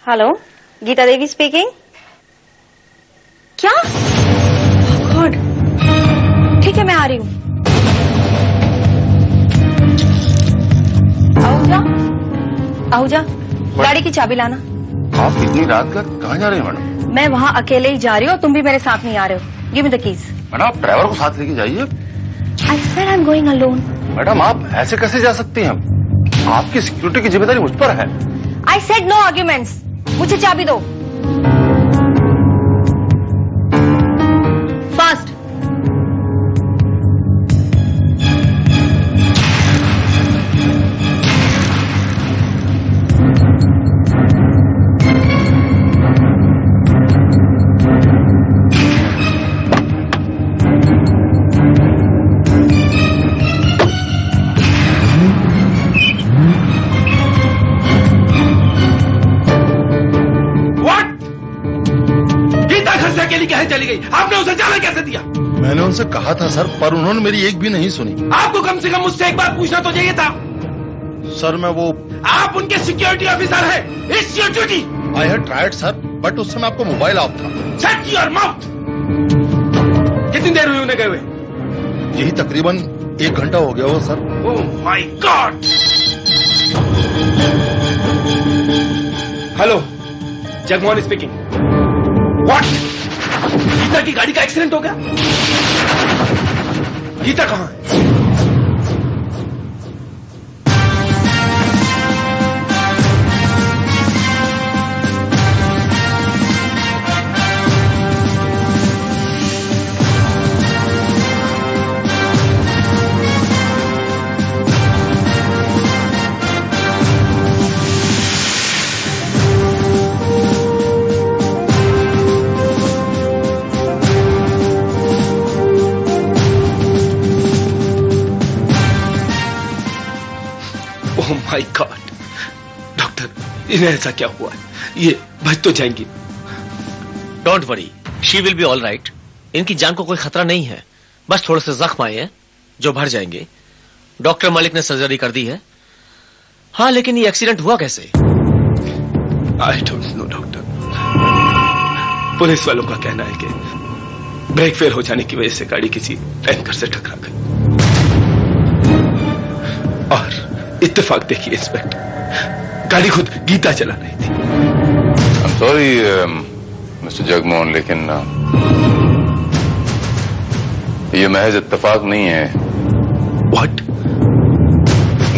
Hello, Gita देवी speaking. क्या? God, ठीक है मैं आ रही हूँ। आहूजा, गाड़ी की चाबी लाना। आप इतनी रात का कहाँ जा रहे हैं मैडम? मैं वहाँ अकेले ही जा रही हूँ और तुम भी मेरे साथ नहीं आ रहे हो। Give me the keys. Madam आप ड्राइवर को साथ लेके जाइए। I said I am going alone. Madam आप ऐसे कैसे जा सकती हैं? आपकी सिक्योरिटी की जिम्मेदारी मुझ पर है। I said no arguments. मुझे चाबी दो फास्ट। कहीं चली गई? आपने उसे जाने कैसे दिया? मैंने उनसे कहा था सर, पर उन्होंने मेरी एक भी नहीं सुनी। आपको कम से कम मुझसे एक बार पूछना तो चाहिए था। सर मैं वो, आप उनके सिक्योरिटी ऑफिसर हैं। It's your duty. I had tried sir, but उस समय आपको मोबाइल ऑफ था। Shut your mouth. कितनी देर हुई उन्हें गए हुए? यही तकरीबन 1 घंटा हो गया हो sir. Oh my God. Hello, Jagmohan speaking. What? Geeta की गाड़ी का एक्सीडेंट हो गया? गीता कहाँ है? ओह माय गॉड। डॉक्टर, इन्हें ऐसा क्या हुआ है? ये बच तो जाएंगी। Don't worry, she will be all right. इनकी जान को कोई खतरा नहीं है, बस थोड़े से जख्म आए हैं जो भर जाएंगे। डॉक्टर मलिक ने सर्जरी कर दी है। हाँ, लेकिन ये एक्सीडेंट हुआ कैसे? I don't know doctor. Police वालों का कहना है कि ब्रेक फेल हो जाने की वजह से गाड़ी किसी टैंकर से टकरा गई। और इत्तेफाक देखिए इंस्पेक्टर, गाड़ी खुद गीता चला रही थी। I'm sorry, मिस्टर जगमोहन, लेकिन ये महज इत्तेफाक नहीं है। What?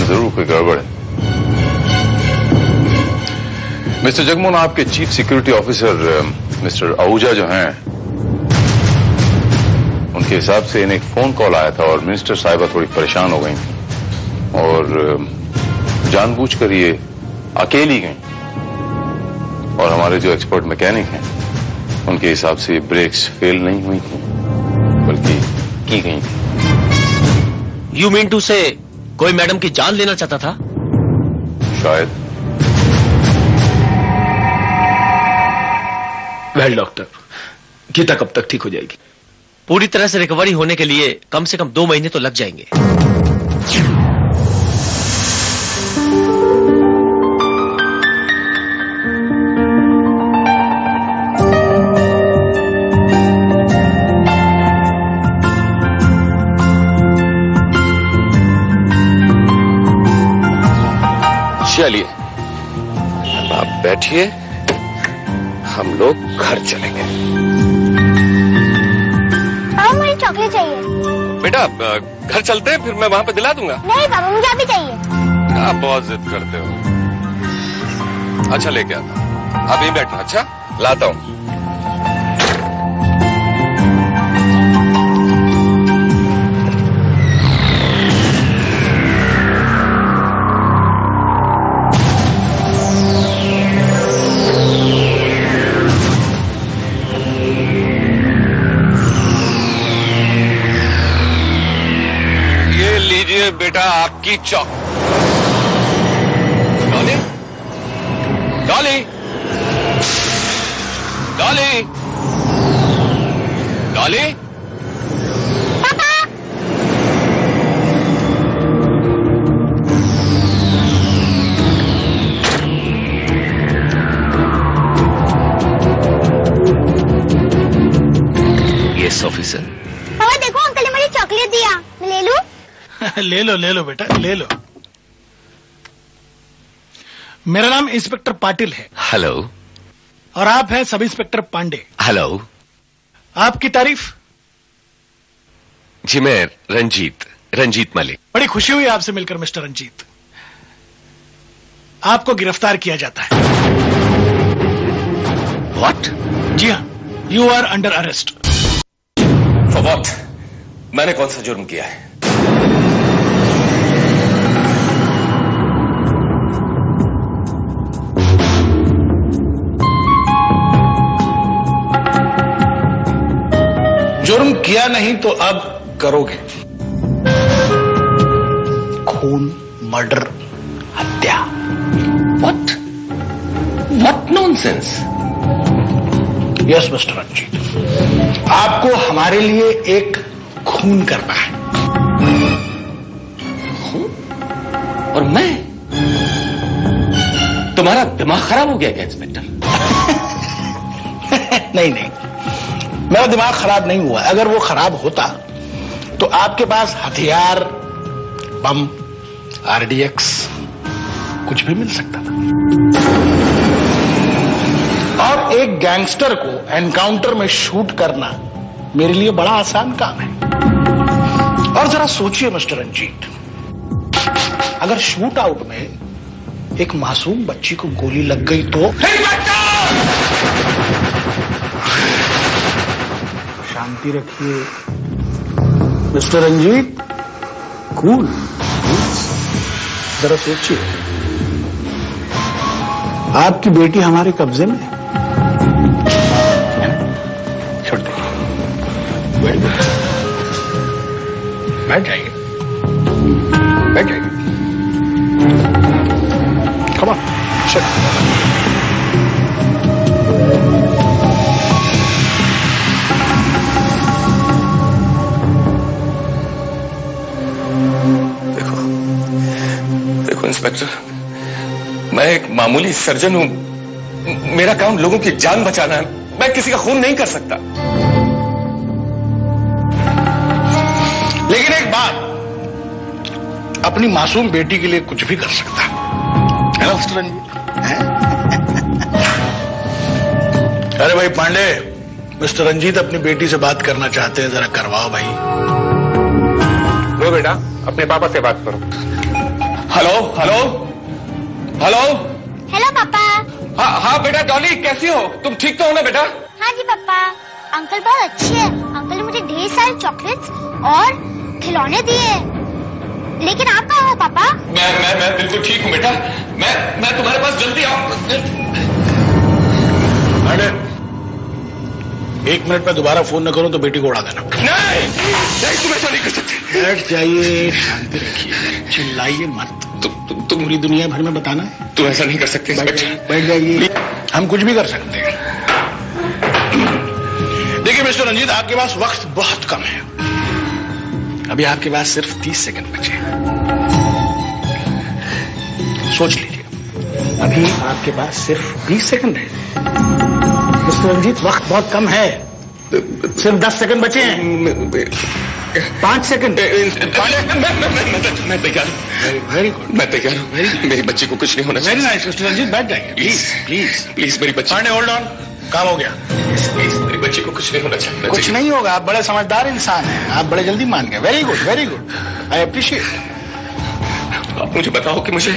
जरूर कोई गड़बड़ है। मिस्टर जगमोहन, आपके chief security officer mister Ahuja जो हैं, उनके हिसाब से इन्हें एक फोन कॉल आया था और मिनिस्टर साहिबा थोड़ी परेशान हो गई और जानबूझकर ये अकेली गई। और हमारे जो एक्सपर्ट मैकेनिक हैं, उनके हिसाब से ब्रेक्स फेल नहीं हुई थी, बल्कि की गई थी। यू मीन टू से कोई मैडम की जान लेना चाहता था? शायद। वेल डॉक्टर, गीता कब तक ठीक हो जाएगी? पूरी तरह से रिकवरी होने के लिए कम से कम 2 महीने तो लग जाएंगे। चलिए अब आप बैठिए, हम लोग घर चलेंगे। पापा मुझे चॉकलेट चाहिए। बेटा घर चलते हैं, फिर मैं वहां पे दिला दूंगा। नहीं पापा, मुझे अभी चाहिए। आप बहुत जिद करते हो। अच्छा लेके आता, आप यहीं बैठना। अच्छा लाता हूँ। बेटा आपकी chalk. Dolly, Dolly, Dolly, Dolly. Yes officer. पापा देखो, अंकल ने मुझे चॉकलेट दिया, मैं ले लूं? ले लो बेटा, ले लो। मेरा नाम इंस्पेक्टर पाटिल है। हेलो। और आप हैं सब इंस्पेक्टर पांडे। हेलो। आपकी तारीफ? जी मैं रंजीत मलिक। बड़ी खुशी हुई आपसे मिलकर मिस्टर रंजीत। आपको गिरफ्तार किया जाता है। व्हाट? जी हाँ, you are under arrest. For what? मैंने कौन सा जुर्म किया है? जुर्म किया नहीं तो अब करोगे। खून, मर्डर, हत्या। What nonsense? Yes mister Ranjit, आपको हमारे लिए एक खून करना है। और मैं? तुम्हारा दिमाग खराब हो गया क्या इंस्पेक्टर? नहीं, मेरा दिमाग खराब नहीं हुआ। अगर वो खराब होता तो आपके पास हथियार, बम, RDX कुछ भी मिल सकता था। और एक गैंगस्टर को एनकाउंटर में शूट करना मेरे लिए बड़ा आसान काम है। और जरा सोचिए मिस्टर रंजीत, अगर शूट आउट में एक मासूम बच्ची को गोली लग गई तो? शांति रखिए मिस्टर रंजीत, कूल। जरा सोचिए, आपकी बेटी हमारे कब्जे में है। छोड़ दे, वेरी गुड। बैठ जाइए, कम ऑन, देखो इंस्पेक्टर, मैं एक मामूली सर्जन हूं। मेरा काम लोगों की जान बचाना है। मैं किसी का खून नहीं कर सकता। लेकिन एक बात, अपनी मासूम बेटी के लिए कुछ भी कर सकता है ना मिस्टर रंजीत? अरे भाई पांडे, मिस्टर रंजीत अपनी बेटी से बात करना चाहते हैं, जरा करवाओ भाई। लो बेटा, अपने पापा से बात करो। Hello hello hello. हेलो पापा। हाँ बेटा, डॉली कैसी हो? तुम ठीक तो हो ना बेटा? हाँ जी पापा, अंकल बहुत अच्छे हैं। अंकल ने मुझे ढेर सारे चॉकलेट्स और खिलौने दिए। लेकिन आप कहाँ हो पापा? मैं बिल्कुल ठीक हूँ बेटा। मैं तुम्हारे पास जल्दी आऊँ। पांडे, 1 मिनट में दोबारा फोन न करूं तो बेटी को उड़ा देना। नहीं, तुम ऐसा नहीं कर सकते। बैठ जाइए, शांति रखिए, चिल्लाइए मत। तुम पूरी दुनिया भर में बताना है। तुम ऐसा नहीं कर सकते। बैठ जाइए, हम कुछ भी कर सकते हैं। देखिए मिस्टर रंजीत, आपके पास वक्त बहुत कम है। अभी आपके पास सिर्फ 30 सेकंड बचे हैं। सोच लीजिए, अभी आपके पास सिर्फ 20 सेकंड है। मिस्टर रंजीत, वक्त बहुत कम है, सिर्फ 10 सेकंड बचे हैं। 5 सेकंड। मैं तैयार हूँ। वेरी गुड, मैं तैयार हूँ। मेरी बच्ची को कुछ नहीं होना चाहिए। वेरी नाइस मिस्टर रंजीत, बैठ जाइए प्लीज प्लीज प्लीज। मेरी बच्ची। पांडे होल्ड ऑन, काम हो गया। प्लीज, मेरी बच्ची को कुछ नहीं होना चाहिए। कुछ नहीं होगा, आप बड़े समझदार इंसान हैं, आप बड़े जल्दी मान गए। Very good, I appreciate. आप मुझे बताओ कि मुझे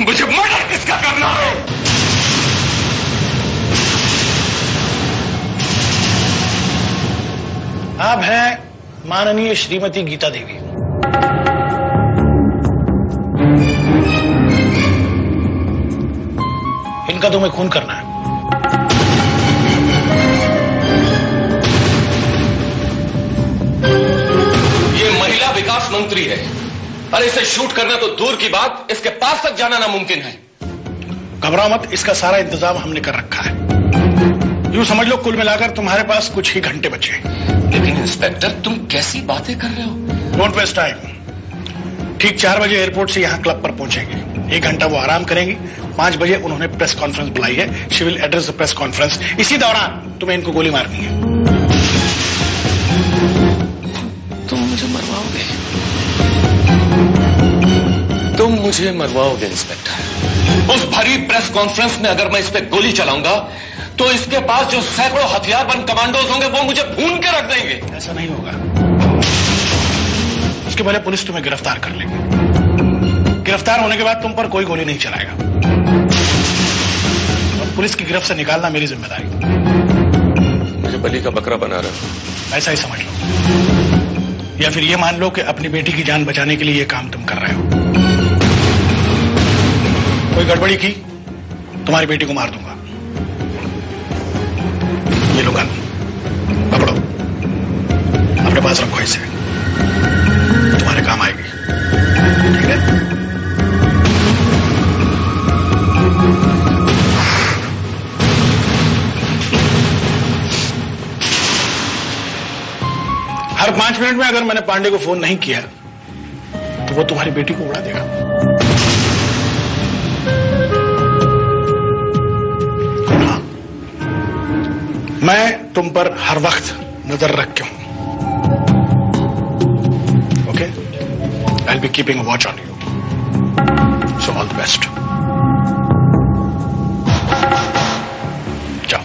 मर्डर किसका करना है? आप हैं माननीय श्रीमती गीता देवी। इनका तुम्हें खून करना है। ये महिला विकास मंत्री है। अरे इसे शूट करना तो दूर की बात, इसके पास तक जाना नामुमकिन है। घबराओ मत, इसका सारा इंतजाम हमने कर रखा है। यूं समझ लो, कुल मिलाकर तुम्हारे पास कुछ ही घंटे बचे। लेकिन इंस्पेक्टर, तुम कैसी बातें कर रहे हो? Don't waste time. ठीक 4 बजे एयरपोर्ट से यहां क्लब पर पहुंचेंगे। 1 घंटा वो आराम करेंगी। 5 बजे उन्होंने प्रेस कॉन्फ्रेंस बुलाई है। She will address the press conference. इसी दौरान तुम्हें इनको गोली मारनी है। मुझे मरवाओगे इंस्पेक्टर। उस भरी प्रेस कॉन्फ्रेंस में अगर मैं इस पे गोली चलाऊंगा तो इसके पास जो सैकड़ों हथियारबंद कमांडोज होंगे वो मुझे भून के रख देंगे। ऐसा नहीं होगा। उसके पहले पुलिस तुम्हें गिरफ्तार कर लेगी। गिरफ्तार होने के बाद तुम पर कोई गोली नहीं चलाएगा। और पुलिस की गिरफ्त से निकालना मेरी जिम्मेदारी। मुझे बलि का बकरा बना रहा। ऐसा ही समझ लो, या फिर ये मान लो कि अपनी बेटी की जान बचाने के लिए ये काम तुम कर रहे हो। कोई गड़बड़ी की तुम्हारी बेटी को मार दूंगा। ये लो गन, पकड़ो, अपने पास रखो इसे, तुम्हारे काम आएगी। ठीक है? हर 5 मिनट में अगर मैंने पांडे को फोन नहीं किया तो वो तुम्हारी बेटी को उड़ा देगा। हाँ, मैं तुम पर हर वक्त नजर रख के हूं। Okay? I will be keeping a watch on you. So all the best. जाओ।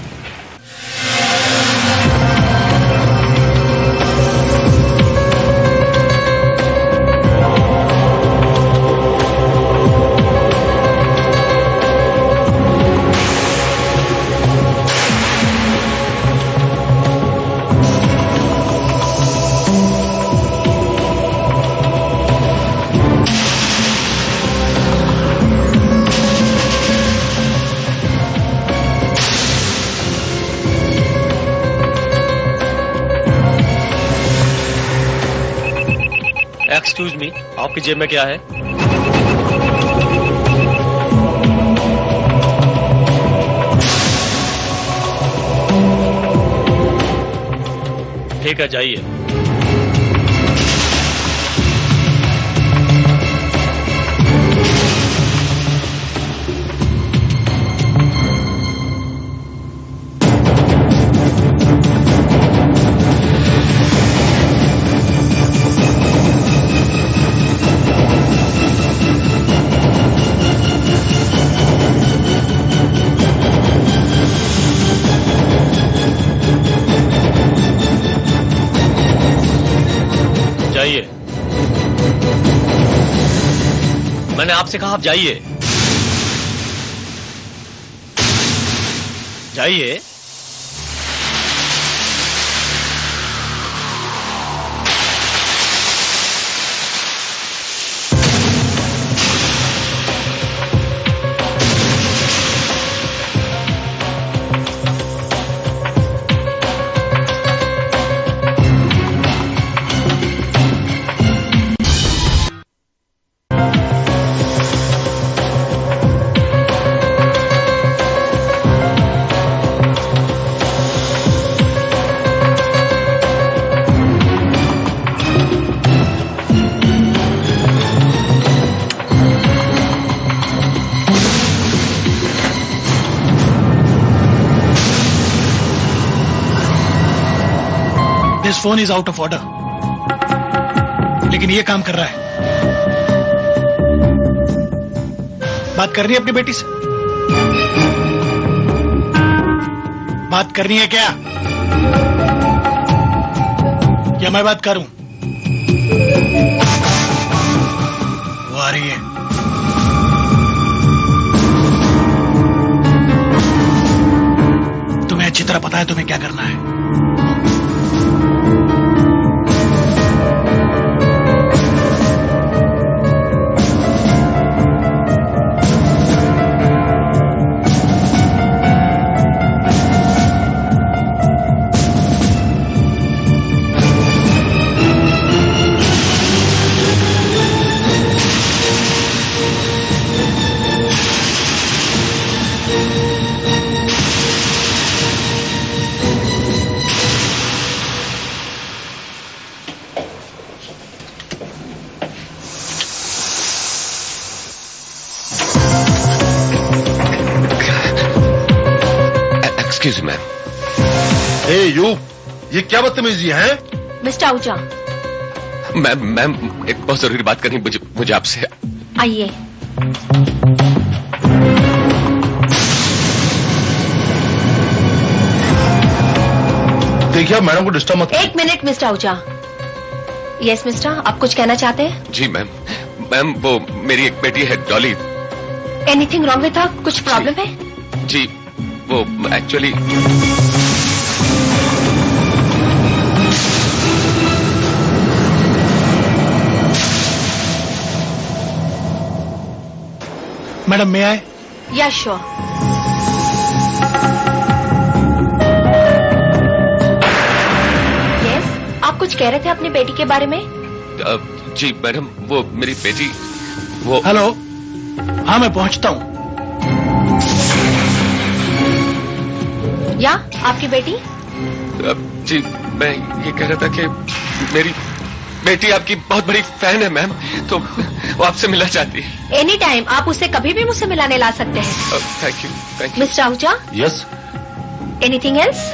एक्सक्यूज मी, आपकी जेब में क्या है? ठीक है, जाइए। जाइए। मैंने आपसे कहा आप जाइए। जाइए। This phone is out of order, लेकिन ये काम कर रहा है। बात करनी है अपनी बेटी से? बात करनी है क्या? या मैं बात करूं? वो आ रही है। तुम्हें अच्छी तरह पता है तुम्हें क्या करना है। Excuse ma'am. ए यू, ये क्या बदतमीजी है? मिस्टर आहूजा, मैम एक बहुत जरूरी बात करनी मुझे आपसे। आइए। देखिए, मैडम को डिस्टर्ब मत। एक minute mister Ahuja. Yes mister, आप कुछ कहना चाहते हैं? जी मैम, मैम वो मेरी एक बेटी है Dolly. Anything wrong with her? कुछ प्रॉब्लम है? जी वो एक्चुअली मैडम मैं आए? या श्योर। यस, आप कुछ कह रहे थे अपनी बेटी के बारे में? जी मैडम, वो मेरी बेटी वो। हेलो, हाँ मैं पहुंचता हूँ। या आपकी बेटी? जी मैं ये कह रहा था कि मेरी बेटी आपकी बहुत बड़ी फैन है मैम, तो वो आपसे मिलना चाहती है। एनी टाइम, आप उसे कभी भी मुझसे मिलाने ला सकते हैं। Thank you, thank you. Mister Ahuja, yes. Anything else?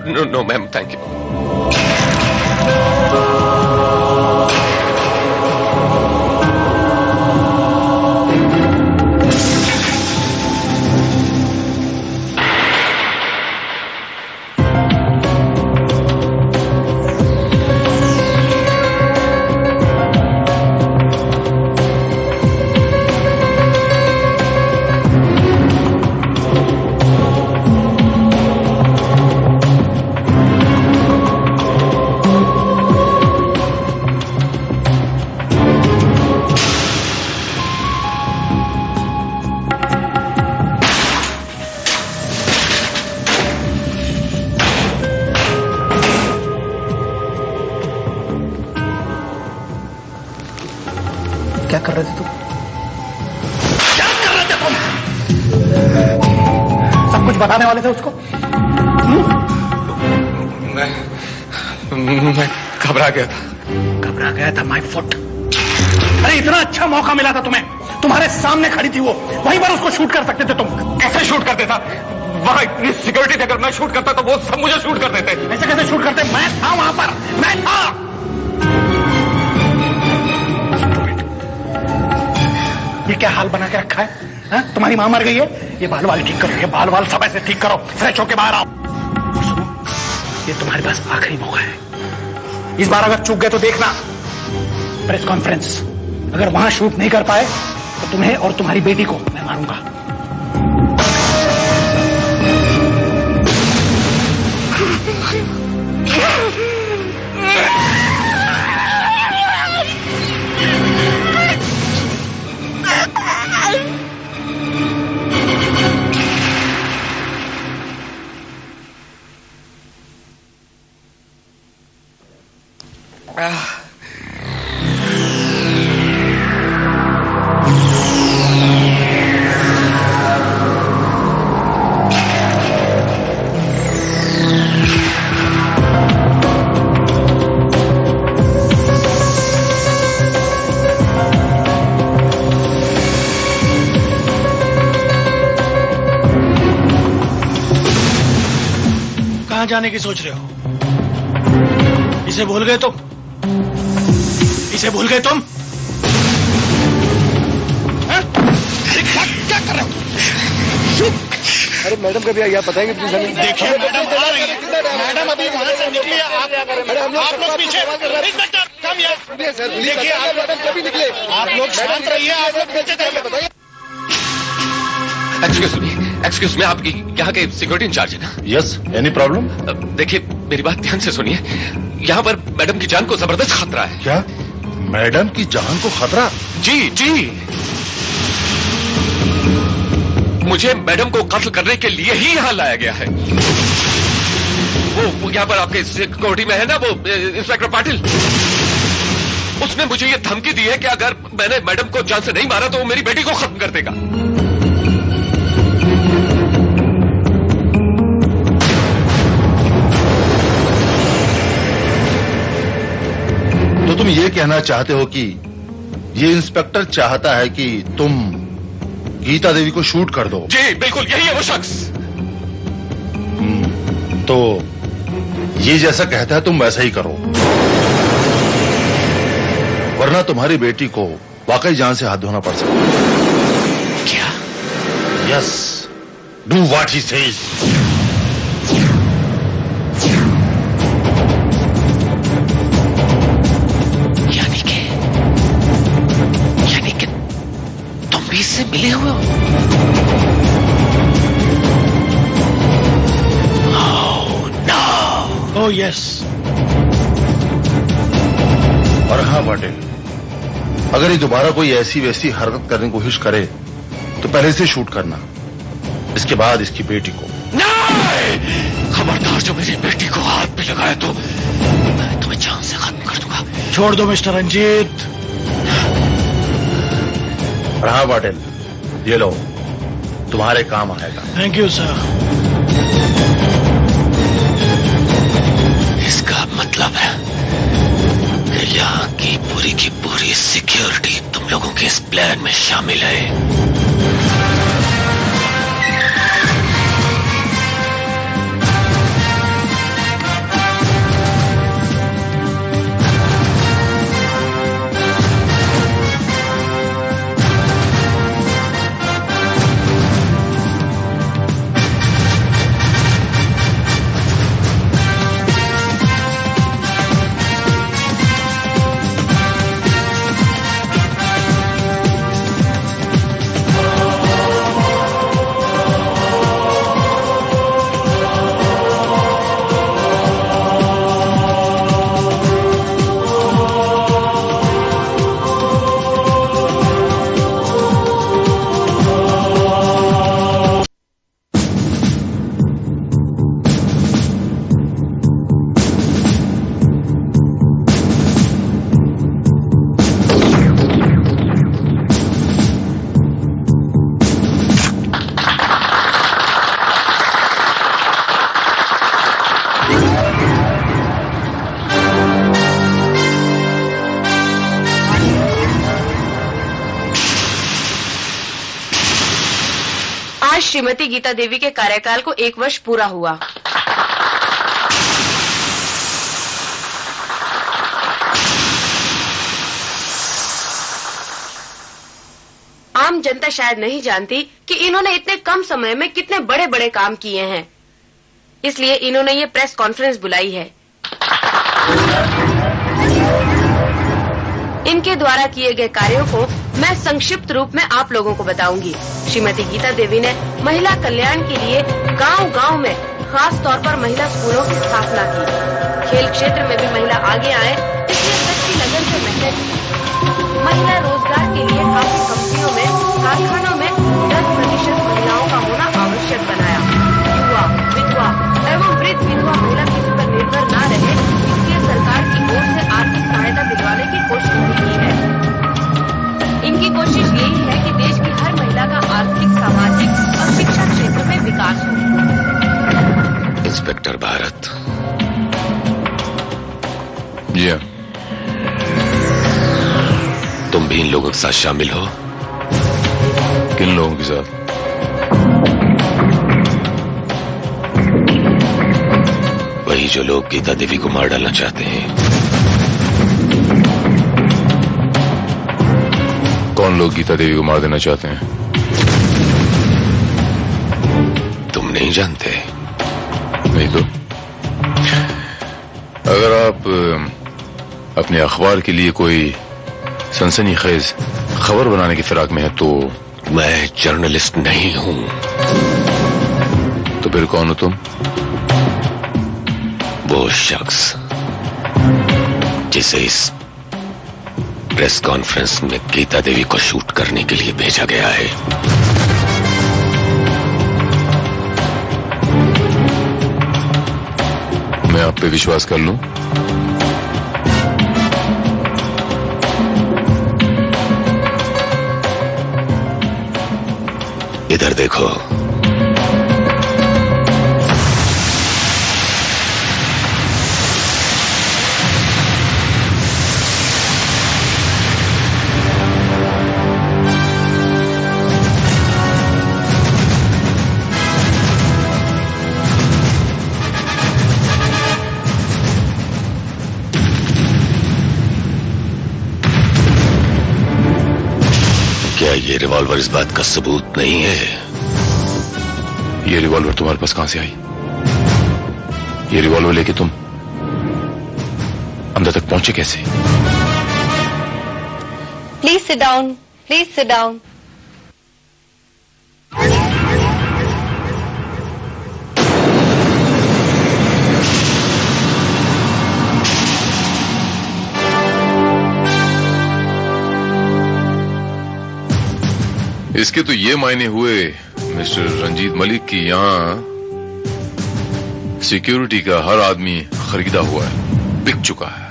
No no ma'am, thank you. क्या कर रहे थे तुम? क्या कर रहे थे तुम? सब कुछ बताने वाले थे उसको? मैं घबरा गया था। घबरा गया था? My foot. अरे इतना अच्छा मौका मिला था तुम्हें, तुम्हारे सामने खड़ी थी वो, वहीं पर उसको शूट कर सकते थे तुम। कैसे शूट कर देता? वहां इतनी सिक्योरिटी थी, अगर मैं शूट करता तो वो सब मुझे शूट कर देते। ऐसे कैसे शूट करते? मैं था वहां पर, मैं था। ये क्या हाल बना के रखा है? हा? तुम्हारी मां मर गई है, ये बाल वाल ठीक करो, ये बाल वाल सब ऐसे ठीक करो, फ्रेश होके बाहर आओ। सुनो, ये तुम्हारे पास आखिरी मौका है। इस बार अगर चूक गए तो देखना, प्रेस कॉन्फ्रेंस अगर वहां शूट नहीं कर पाए तो तुम्हें और तुम्हारी बेटी को मैं मारूंगा। कहां जाने की सोच रहे हो? इसे भूल गए तुम? इसे भूल गए तुम? क्या कर रहे हो? अरे मैडम कभी आइए, आप बताएंगे प्लीज हमें। देखिए मैडम आ रही है, मैडम अभी वहां से निकली है। आप लोग पीछे, इंस्पेक्टर कम हियर। देखिए आप कभी निकले, आप लोग शांत रहिए, आप लोग पीछे जाइए। एक्सक्यूज मी, आप यहाँ के सिक्योरिटी इंचार्ज है ना? Yes, any problem? देखिए मेरी बात ध्यान से सुनिए, यहाँ पर मैडम की जान को जबरदस्त खतरा है। क्या मैडम की जान को खतरा? जी जी, मुझे मैडम को कत्ल करने के लिए ही यहाँ लाया गया है। वो यहाँ पर आपके सिक्योरिटी में है ना, वो इंस्पेक्टर पाटिल, उसने मुझे ये धमकी दी है कि अगर मैंने मैडम को जान से नहीं मारा तो वो मेरी बेटी को खत्म कर देगा। तो तुम ये कहना चाहते हो कि ये इंस्पेक्टर चाहता है कि तुम गीता देवी को शूट कर दो? जी बिल्कुल, यही है वो शख्स। तो ये जैसा कहता है तुम वैसा ही करो, वरना तुम्हारी बेटी को वाकई जान से हाथ धोना पड़ सकता है। Yes, do what he says. यानी कि तुम भी इससे मिले हुए हो? Oh yes. और हाँ पाटिल, अगर ये दोबारा कोई ऐसी वैसी हरकत करने की कोशिश करे तो पहले से शूट करना, इसके बाद इसकी बेटी को। नहीं! खबरदार, जो मेरी बेटी को हाथ पे लगाए तो मैं तुम्हें जान से खत्म कर दूंगा। छोड़ दो मिस्टर रंजीत। और हाँ पाटिल, ये लो, तुम्हारे काम आएगा। Thank you sir. इसका मतलब है कि यहाँ की पूरी सिक्योरिटी तुम लोगों के इस प्लान में शामिल है। आज श्रीमती गीता देवी के कार्यकाल को 1 वर्ष पूरा हुआ। आम जनता शायद नहीं जानती कि इन्होंने इतने कम समय में कितने बड़े बड़े काम किए हैं, इसलिए इन्होंने ये प्रेस कॉन्फ्रेंस बुलाई है। इनके द्वारा किए गए कार्यों को मैं संक्षिप्त रूप में आप लोगों को बताऊंगी। श्रीमती गीता देवी ने महिला कल्याण के लिए गांव-गांव में खास तौर पर महिला स्कूलों की स्थापना की। खेल क्षेत्र में भी महिला आगे आए, इसलिए सच्ची लगन से मेहनत की। महिला रोजगार के लिए काफी कंपनियों में, कारखानों में 10% महिलाओं का होना आवश्यक बनाया। युवा, विधवा एवं वृद्ध विधवा महिला किसी पर निर्भर न रहे, इसलिए सरकार की ओर से आर्थिक सहायता दिलवाने की कोशिश भी की है। इनकी कोशिश यही है कि देश की हर महिला का आर्थिक, सामाजिक और शिक्षा क्षेत्र में विकास हो। इंस्पेक्टर भारत। जी हाँ। तुम भी इन लोगों के साथ शामिल हो? किन लोगों के साथ? वही जो लोग गीता देवी को मार डालना चाहते हैं। कौन लोग गीता देवी को मार देना चाहते हैं? तुम नहीं जानते? नहीं तो? अगर आप अपने अखबार के लिए कोई सनसनीखेज खबर बनाने की फिराक में है तो? मैं जर्नलिस्ट नहीं हूं। तो फिर कौन हो तुम? वो शख्स जिसे इस प्रेस कॉन्फ्रेंस में गीता देवी को शूट करने के लिए भेजा गया है। मैं आप पे विश्वास कर लूं? इधर देखो। क्या ये रिवॉल्वर इस बात का सबूत नहीं है ये रिवॉल्वर तुम्हारे पास कहां से आई? ये रिवॉल्वर लेके तुम अंदर तक पहुंचे कैसे? Please sit down, please sit down. इसके तो ये मायने हुए मिस्टर रंजीत मलिक की यहां सिक्योरिटी का हर आदमी खरीदा हुआ है, बिक चुका है।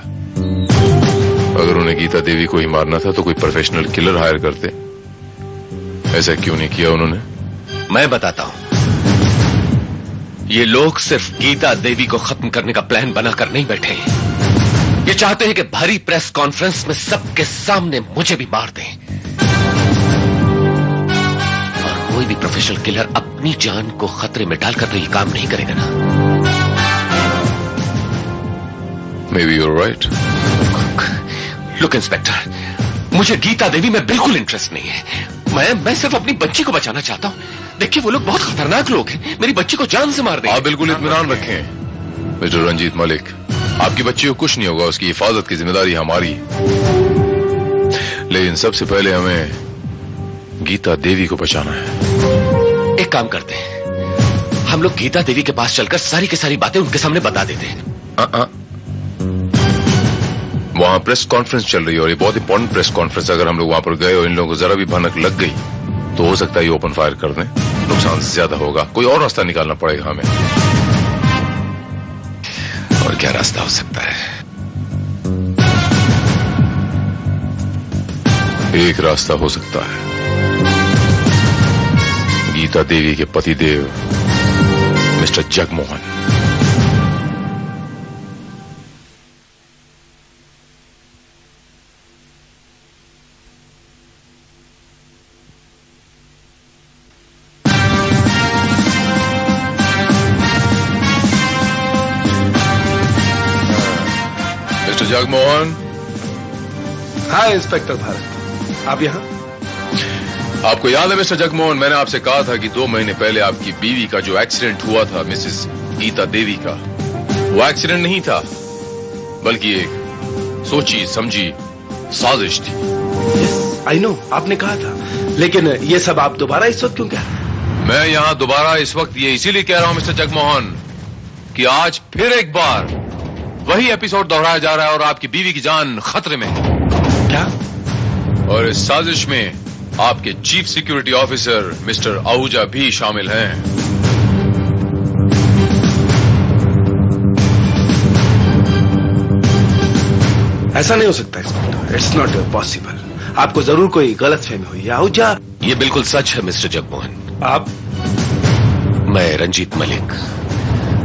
अगर उन्हें गीता देवी को ही मारना था तो कोई प्रोफेशनल किलर हायर करते। ऐसा क्यों नहीं किया उन्होंने? मैं बताता हूं। ये लोग सिर्फ गीता देवी को खत्म करने का प्लान बनाकर नहीं बैठे हैं। ये चाहते हैं कि भारी प्रेस कॉन्फ्रेंस में सबके सामने मुझे भी मार दें। और कोई भी प्रोफेशनल किलर अपनी जान को खतरे में डालकर तो ये काम नहीं करेगा ना। Maybe you're right. Look inspector, मुझे गीता देवी में बिल्कुल इंटरेस्ट नहीं है। मैं सिर्फ अपनी बच्ची को बचाना चाहता हूं। देखिए, वो लोग बहुत खतरनाक लोग हैं। मेरी बच्ची को जान से मार देंगे। आप बिल्कुल इत्मीनान रखें मिस्टर रंजीत मलिक। आपकी बच्ची को कुछ नहीं होगा, उसकी हिफाजत की जिम्मेदारी हमारी है। लेकिन सबसे पहले हमें गीता देवी को बचाना है। एक काम करते हैं, हम लोग गीता देवी के पास चलकर सारी की सारी बातें उनके सामने बता देते हैं। वहां प्रेस कॉन्फ्रेंस चल रही है और ये बहुत इंपॉर्टेंट प्रेस कॉन्फ्रेंस। अगर हम लोग वहां पर गए और इन लोगों को जरा भी भनक लग गई तो हो सकता है ये ओपन फायर कर दें। नुकसान ज्यादा होगा। कोई और रास्ता निकालना पड़ेगा हमें। और क्या रास्ता हो सकता है? एक रास्ता हो सकता है। गीता देवी के पतिदेव मिस्टर जगमोहन। मिस्टर जगमोहन। हाँ इंस्पेक्टर भारत, आप यहाँ? आपको याद है मिस्टर जगमोहन, मैंने आपसे कहा था कि 2 महीने पहले आपकी बीवी का जो एक्सीडेंट हुआ था मिसेस गीता देवी का, वो एक्सीडेंट नहीं था बल्कि एक सोची समझी साजिश थी। आई नो, आपने कहा था, लेकिन ये सब आप दोबारा इस वक्त क्यों कह रहे हैं? मैं यहां दोबारा इस वक्त ये इसीलिए कह रहा हूं मिस्टर जगमोहन कि आज फिर एक बार वही एपिसोड दोहराया जा रहा है और आपकी बीवी की जान खतरे में है। क्या? और इस साजिश में आपके chief security officer mister Ahuja भी शामिल हैं। ऐसा नहीं हो सकता इंस्पेक्टर, इट्स नॉट पॉसिबल। आपको जरूर कोई गलतफहमी हुई है आहूजा। ये बिल्कुल सच है मिस्टर जगमोहन। आप? मैं रंजीत मलिक,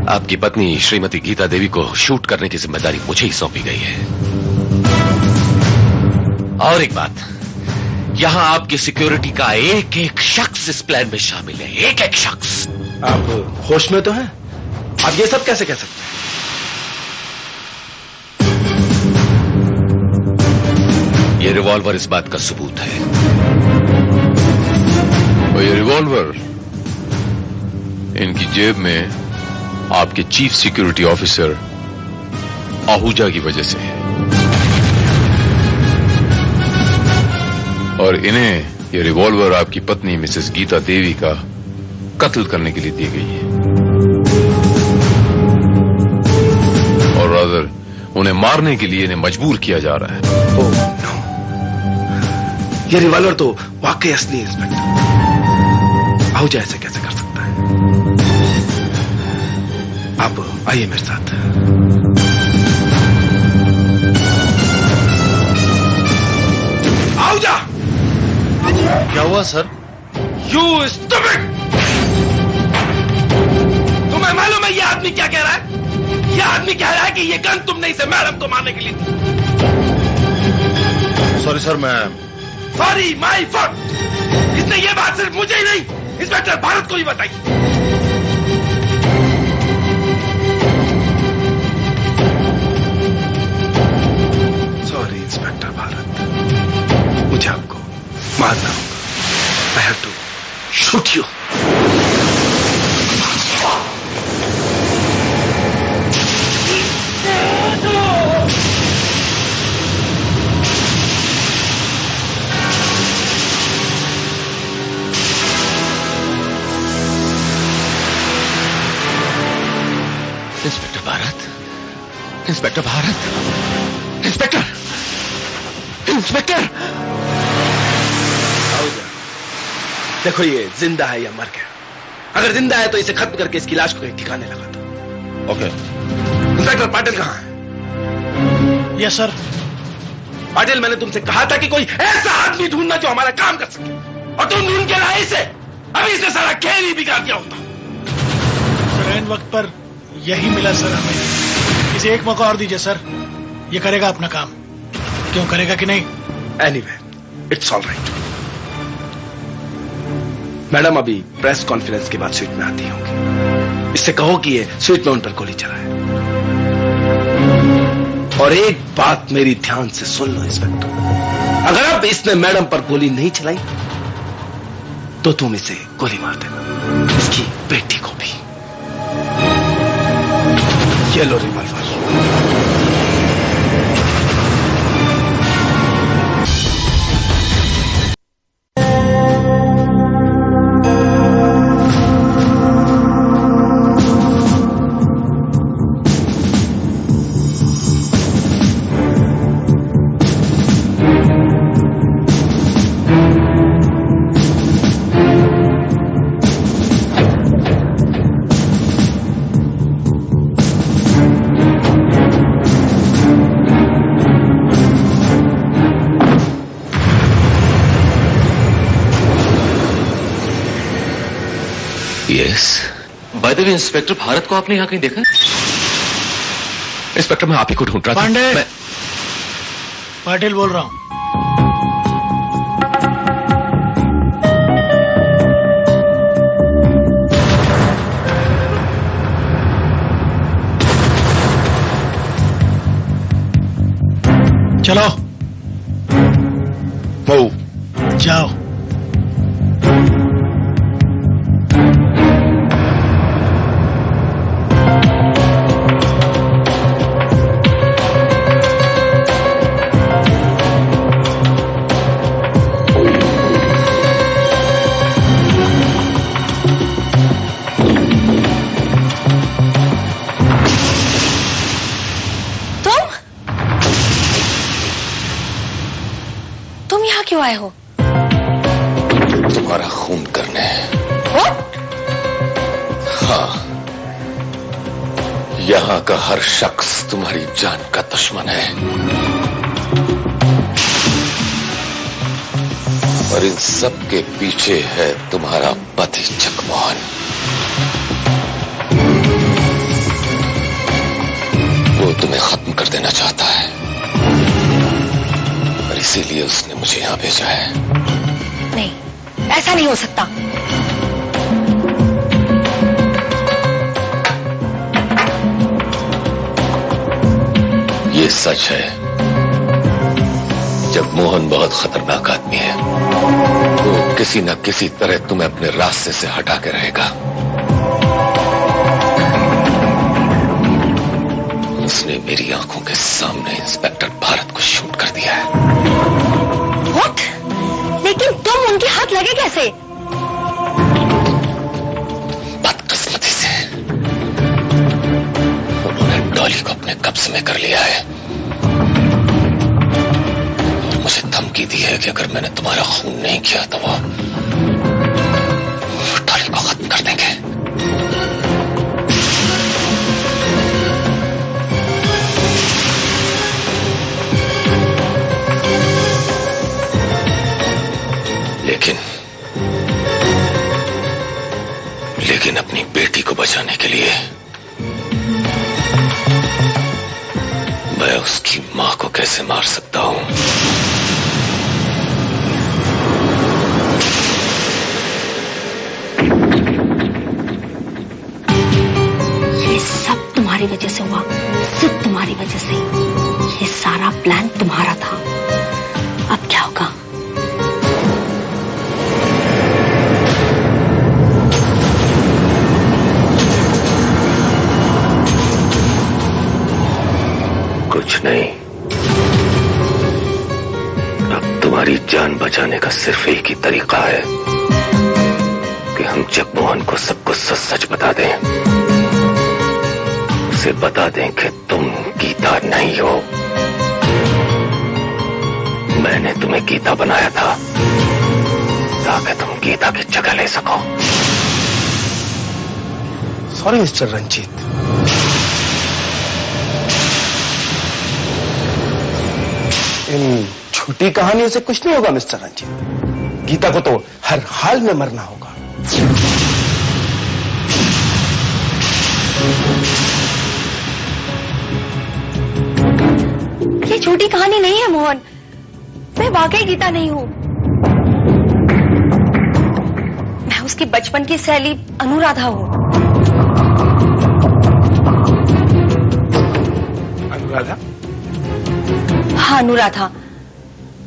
आपकी पत्नी श्रीमती गीता देवी को शूट करने की जिम्मेदारी मुझे ही सौंपी गई है। और एक बात, यहां आपकी सिक्योरिटी का एक एक शख्स इस प्लान में शामिल है। एक एक शख्स। आप होश में तो हैं? आप ये सब कैसे कह सकते हैं? ये रिवॉल्वर इस बात का सबूत है। और ये रिवॉल्वर इनकी जेब में आपके चीफ सिक्योरिटी ऑफिसर आहूजा की वजह से है। और इन्हें ये रिवॉल्वर आपकी पत्नी मिसेस गीता देवी का कत्ल करने के लिए दी गई है। और रादर उन्हें मारने के लिए इन्हें मजबूर किया जा रहा है। ओह नो, ये रिवॉल्वर तो वाकई असली है इंस्पेक्टर। आहूजा ऐसे कैसे कर सकता है? आप आइए मेरे साथ। आहूजा! क्या हुआ सर? You stupid! तुम्हें मालूम है ये आदमी क्या कह रहा है? ये आदमी कह रहा है कि ये गन तुमने इसे मैडम को मारने के लिए दी। सॉरी सर, मैं सॉरी माय फॉल्ट। इसने ये बात सिर्फ मुझे ही नहीं, इंस्पेक्टर भारत को ही बताई। सॉरी इंस्पेक्टर भारत, मुझे आपको मारना होगा। I have to shoot you. Inspector Bharat, inspector Bharat, inspector, inspector. देखो ये जिंदा है या मर गया। अगर जिंदा है तो इसे खत्म करके इसकी लाश को कहीं ठिकाने लगा दो। ओके। इंस्पेक्टर पाटिल कहाँ है? Yes sir. पाटिल, मैंने तुमसे कहा था कि कोई ऐसा आदमी ढूंढना जो हमारा काम कर सके, और तुम ढूंढ के लाए इसे। अभी इसे सारा खेल ही बिगाड़ दिया होता। सर एन वक्त पर यही मिला सर हमें। इसे एक मौका और दीजिए सर, ये करेगा अपना काम। क्यों करेगा कि नहीं? Anyway, it's all right. Madam अभी प्रेस कॉन्फ्रेंस के बाद स्वीट में आती होंगी। इससे कहो कि ये स्वीट में उन पर गोली चलाए। और एक बात मेरी ध्यान से सुन लो इंस्पेक्टर, अगर अब इसने मैडम पर गोली नहीं चलाई तो तुम इसे गोली मार देना, इसकी बेटी को भी। ये लो revolver. By the way, inspector Bharat को आपने यहां कहीं देखा? इंस्पेक्टर, मैं आप ही को ढूंढ रहा था। पांडे, पाटिल बोल रहा हूं। चलो जाओ। तुम यहाँ क्यों आए हो? तुम्हारा खून करने। What? हाँ, यहाँ का हर शख्स तुम्हारी जान का दुश्मन है, और इन सब के पीछे है तुम्हारा पति जगमोहन। वो तुम्हें खत्म कर देना चाहता है, और इसीलिए उसने मुझे यहां भेजा है। नहीं, ऐसा नहीं हो सकता। ये सच है। जगमोहन बहुत खतरनाक आदमी है। वो किसी न किसी तरह तुम्हें अपने रास्ते से हटा के रहेगा। उसने मेरी आंखों के सामने इंस्पेक्टर भारत को शूट कर दिया है। What? लेकिन तुम उनके हाथ लगे कैसे? बदकिस्मती से उन्होंने डॉली को अपने कब्जे में कर लिया है, और मुझे धमकी दी है कि अगर मैंने तुम्हारा खून नहीं किया तो वो डॉली को खत्म कर देंगे। लेकिन अपनी बेटी को बचाने के लिए मैं उसकी मां को कैसे मार सकता हूं? ये सब तुम्हारी वजह से हुआ, सिर्फ तुम्हारी वजह से। ये सारा प्लान तुम्हारा था। अब क्या होगा? कुछ नहीं। अब तुम्हारी जान बचाने का सिर्फ एक ही तरीका है कि हम जगमोहन को सब कुछ सच सच बता दें। उसे बता दें कि तुम गीता नहीं हो। मैंने तुम्हें गीता बनाया था ताकि तुम गीता की जगह ले सको। Sorry mister Ranjit. इन छोटी कहानियों से कुछ नहीं होगा मिस्टर रंजीत। गीता को तो हर हाल में मरना होगा। ये छोटी कहानी नहीं है मोहन, मैं वाकई गीता नहीं हूँ। मैं उसकी बचपन की सहेली अनुराधा हूँ। अनुराधा? हाँ अनुराधा।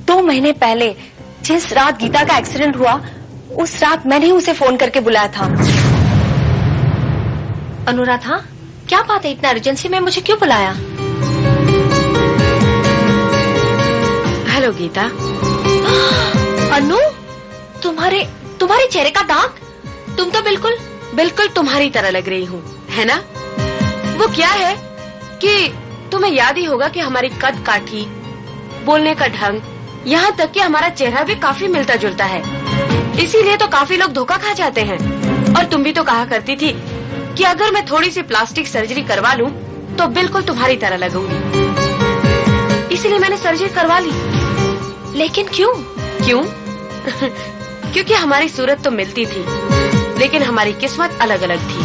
2 महीने पहले जिस रात गीता का एक्सीडेंट हुआ, उस रात मैंने ही उसे फोन करके बुलाया था। अनुराधा, क्या बात है, इतना अर्जेंसी में मुझे क्यों बुलाया? हेलो गीता। अनु, तुम्हारे चेहरे का दाग? तुम तो बिल्कुल तुम्हारी तरह लग रही हूँ, है ना? वो क्या है कि तुम्हें याद ही होगा कि हमारी कद काठी, बोलने का ढंग, यहाँ तक कि हमारा चेहरा भी काफी मिलता जुलता है। इसीलिए तो काफी लोग धोखा खा जाते हैं। और तुम भी तो कहा करती थी कि अगर मैं थोड़ी सी प्लास्टिक सर्जरी करवा लूं तो बिल्कुल तुम्हारी तरह लगूंगी। इसलिए मैंने सर्जरी करवा ली। लेकिन क्यों? क्योंकि हमारी सूरत तो मिलती थी, लेकिन हमारी किस्मत अलग अलग थी।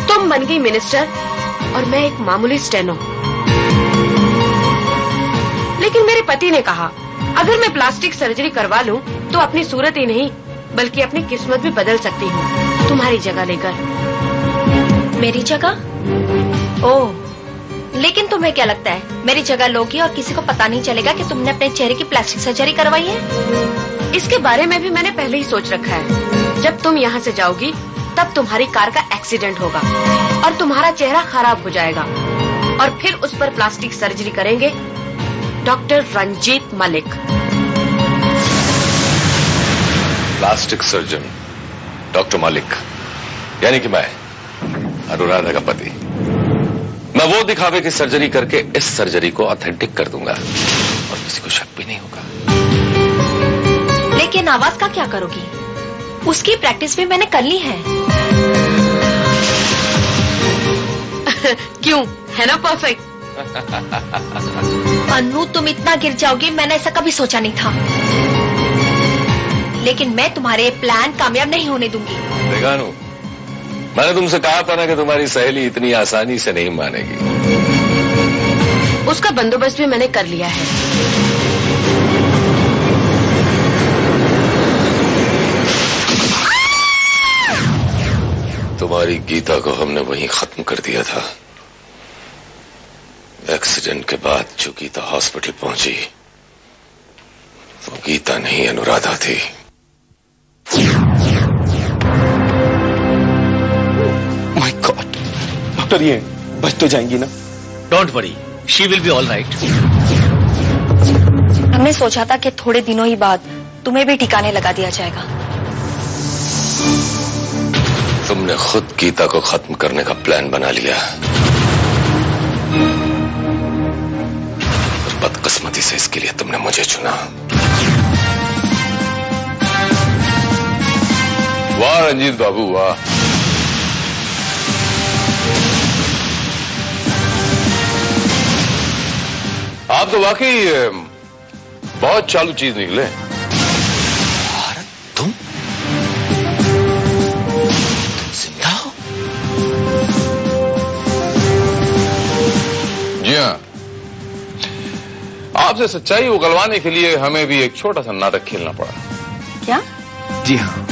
तुम बन गई मिनिस्टर और मैं एक मामूली स्टेनो। लेकिन मेरे पति ने कहा अगर मैं प्लास्टिक सर्जरी करवा लूं तो अपनी सूरत ही नहीं बल्कि अपनी किस्मत भी बदल सकती हूँ, तुम्हारी जगह लेकर। मेरी जगह? ओह, लेकिन तुम्हें क्या लगता है मेरी जगह लोगी और किसी को पता नहीं चलेगा कि तुमने अपने चेहरे की प्लास्टिक सर्जरी करवाई है? इसके बारे में भी मैंने पहले ही सोच रखा है। जब तुम यहाँ से जाओगी तब तुम्हारी कार का एक्सीडेंट होगा और तुम्हारा चेहरा खराब हो जाएगा और फिर उस पर प्लास्टिक सर्जरी करेंगे doctor Ranjit Malik. Plastic surgeon doctor Malik, यानी कि मैं अनुराधा का पति। मैं वो दिखावे की सर्जरी करके इस सर्जरी को ऑथेंटिक कर दूंगा और किसी को शक भी नहीं होगा। लेकिन आवाज का क्या करोगी? उसकी प्रैक्टिस भी मैंने कर ली है। क्यों, है ना परफेक्ट? अनु, तुम इतना गिर जाओगी मैंने ऐसा कभी सोचा नहीं था। लेकिन मैं तुम्हारे प्लान कामयाब नहीं होने दूंगी। देखा अनु, मैंने तुमसे कहा था ना कि तुम्हारी सहेली इतनी आसानी से नहीं मानेगी। उसका बंदोबस्त भी मैंने कर लिया है। तुम्हारी गीता को हमने वहीं खत्म कर दिया था। एक्सीडेंट के बाद जो गीता हॉस्पिटल पहुंची वो गीता नहीं अनुराधा थी। माय गॉड, डॉक्टर ये बच तो जाएंगी ना? Don't worry, she will be all right. हमने सोचा था कि थोड़े दिनों ही बाद तुम्हें भी ठिकाने लगा दिया जाएगा। तुमने खुद गीता को खत्म करने का प्लान बना लिया। बदकिस्मती से इसके लिए तुमने मुझे चुना। वाह रंजीत बाबू वाह। आप तो वाकई बहुत चालू चीज निकले। तुम जिंदा हो? जी हाँ, आपसे सच्चाई उगलवाने के लिए हमें भी एक छोटा सा नाटक खेलना पड़ा। क्या? जी हाँ,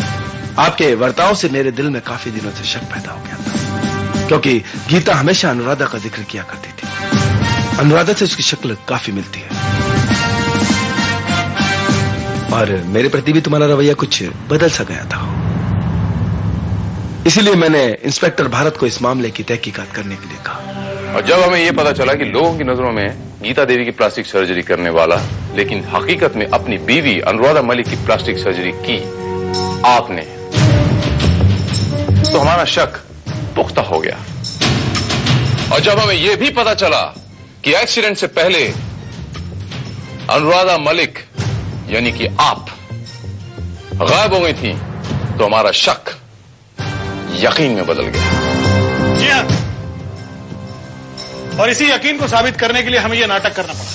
आपके वर्ताव से मेरे दिल में काफी दिनों से शक पैदा हो गया था, क्योंकि गीता हमेशा अनुराधा का जिक्र किया करती थी। अनुराधा से उसकी शक्ल काफी मिलती है और मेरे प्रति भी तुम्हारा रवैया कुछ बदल सा गया था। इसीलिए मैंने इंस्पेक्टर भारत को इस मामले की तहकीकात करने के लिए कहा। और जब हमें यह पता चला कि लोगों की नजरों में गीता देवी की प्लास्टिक सर्जरी करने वाला लेकिन हकीकत में अपनी बीवी अनुराधा मलिक की प्लास्टिक सर्जरी की आपने, तो हमारा शक पुख्ता हो गया। और जब हमें यह भी पता चला कि एक्सीडेंट से पहले अनुराधा मलिक यानी कि आप गायब हो गई थी, तो हमारा शक यकीन में बदल गया। जी हाँ, और इसी यकीन को साबित करने के लिए हमें यह नाटक करना पड़ा,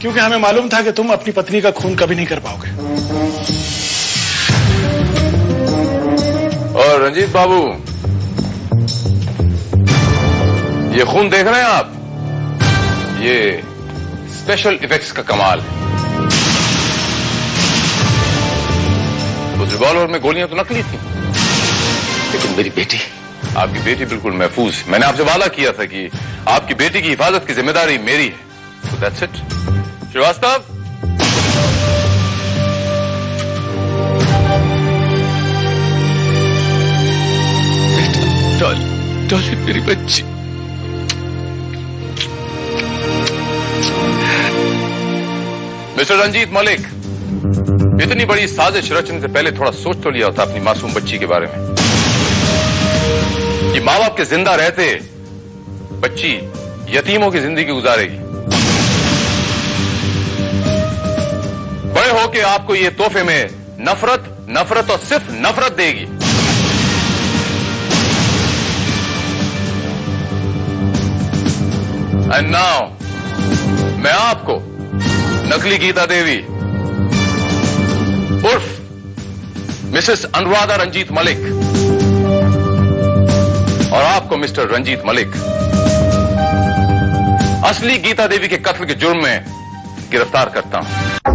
क्योंकि हमें मालूम था कि तुम अपनी पत्नी का खून कभी नहीं कर पाओगे। और रंजीत बाबू, ये खून देख रहे हैं आप, ये स्पेशल इफेक्ट्स का कमाल है। उस रिवॉल्वर में गोलियां तो नकली थी, लेकिन मेरी बेटी, आपकी बेटी बिल्कुल महफूज। मैंने आपसे वादा किया था कि आपकी बेटी की हिफाजत की जिम्मेदारी मेरी है। So that's it। Srivastava, Dolly मेरी बच्ची। मिस्टर रंजीत मलिक, इतनी बड़ी साजिश रचने से पहले थोड़ा सोच तो लिया होता अपनी मासूम बच्ची के बारे में कि मां बाप के जिंदा रहते बच्ची यतीमों की जिंदगी गुजारेगी। बड़े होके आपको ये तोहफे में नफरत और सिर्फ नफरत देगी। एंड नाउ मैं आपको नकली गीता देवी उर्फ मिसेस अनुराधा रंजीत मलिक और आपको मिस्टर रंजीत मलिक असली गीता देवी के कत्ल के जुर्म में गिरफ्तार करता हूं।